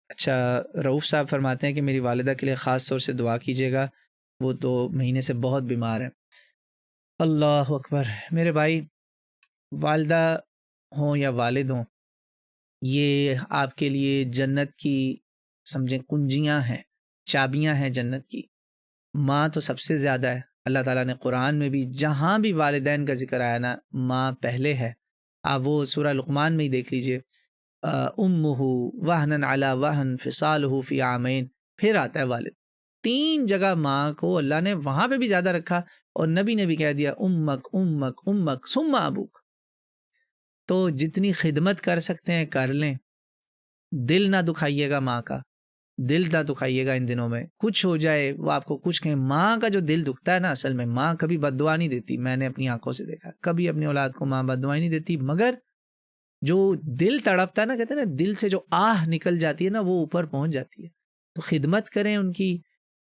اچھا، رؤوف صاحب فرماتے ہیں کہ میری والدہ کے لیے خاص طور سے دعا کیجیے گا، وہ 2 مہینے سے بہت بیمار ہیں۔ اللہ اکبر! میرے بھائی، والدہ ہوں یا والد ہوں، یہ آپ کے لیے جنت کی سمجھیں کنجیاں ہیں، چابیاں ہیں جنت کی۔ ماں تو سب سے زیادہ ہے۔ اللہ تعالیٰ نے قرآن میں بھی جہاں بھی والدین کا ذکر آیا نا، ماں پہلے ہے۔ آپ وہ سورہ لقمان میں ہی دیکھ لیجئے، امہ وہن علی وہن فصالہ فی عامین، پھر آتا ہے والد۔ 3 جگہ ماں کو اللہ نے وہاں پہ بھی زیادہ رکھا، اور نبی نے بھی کہہ دیا امک امک امک ثم ابوک۔ تو جتنی خدمت کر سکتے ہیں کر لیں، دل نہ دکھائیے گا ماں کا، دل نہ دکھائیے گا ان دنوں میں۔ کچھ ہو جائے، وہ آپ کو کچھ کہیں، ماں کا جو دل دکھتا ہے نا، اصل میں ماں کبھی بد دعا نہیں دیتی۔ میں نے اپنی آنکھوں سے دیکھا، کبھی اپنی اولاد کو ماں بد دعا نہیں دیتی، مگر جو دل تڑپتا ہے نا، کہتے ہیں نا دل سے جو آہ نکل جاتی ہے نا، وہ اوپر پہنچ جاتی ہے۔ تو خدمت کریں ان کی،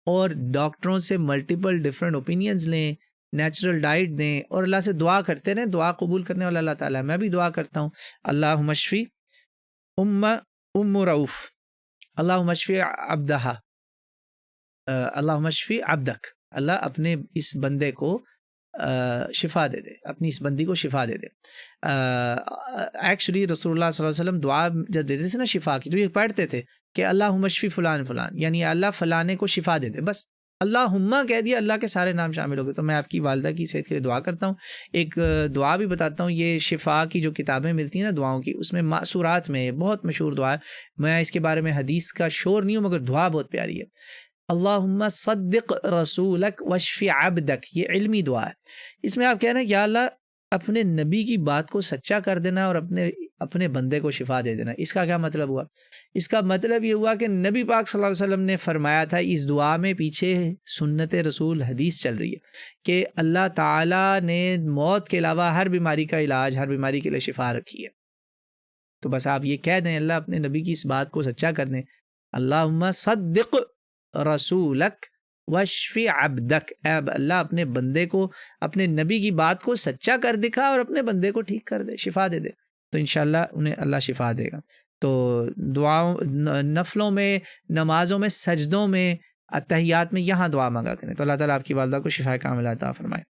اور ڈاکٹروں سے ملٹیپل ڈیفرنٹ اوپینینز لیں، نیچرل ڈائٹ دیں، اور اللہ سے دعا کرتے رہیں۔ دعا قبول کرنے والا اللہ تعالیٰ ہے۔ میں بھی دعا کرتا ہوں، اللہم اشفی ام رؤوف، اللہم اشفی عبدہا، اللہم اشفی عبدک، اللہ اپنے اس بندے کو شفا دے دے، اپنی اس بندی کو شفا دے دے۔ ایکچولی رسول اللہ صلی اللہ علیہ وسلم دعا جب دیتے تھے نا شفا کی، تو یہ پڑھتے تھے کہ اللہم اشفی فلان فلان، یعنی اللہ فلانے کو شفا دے دے، بس اللہم کہہ دیا، اللہ کے سارے نام شامل ہو گئے۔ تو میں آپ کی والدہ کی صحت کے لیے دعا کرتا ہوں۔ ایک دعا بھی بتاتا ہوں، یہ شفا کی جو کتابیں ملتی ہیں نا دعاؤں کی، اس میں معصورات میں بہت مشہور دعا ہے، میں اس کے بارے میں حدیث کا شور نہیں ہوں، مگر دعا بہت پیاری ہے۔ اللہم صدق رسولک واشفی عبدک، یہ علمی دعا ہے۔ اس میں آپ کہہ رہے ہیں یا اللہ اپنے نبی کی بات کو سچا کر دینا اور اپنے بندے کو شفا دے دینا۔ اس کا کیا مطلب ہوا؟ اس کا مطلب یہ ہوا کہ نبی پاک صلی اللہ علیہ وسلم نے فرمایا تھا، اس دعا میں پیچھے سنت رسول حدیث چل رہی ہے کہ اللہ تعالیٰ نے موت کے علاوہ ہر بیماری کا علاج، ہر بیماری کے لیے شفا رکھی ہے۔ تو بس آپ یہ کہہ دیں، اللہ اپنے نبی کی اس بات کو سچا کر دیں، اللہم صدق رسولک واشفی عبدک، اے اللہ اپنے بندے کو، اپنے نبی کی بات کو سچا کر دکھا اور اپنے بندے کو ٹھیک کر دے، شفا دے دے، تو انشاءاللہ انہیں اللہ شفا دے گا۔ تو دعاؤں، نفلوں میں، نمازوں میں، سجدوں میں، اتحیات میں، یہاں دعا مانگا کریں، تو اللہ تعالیٰ آپ کی والدہ کو شفا کاملہ عطا فرمائے۔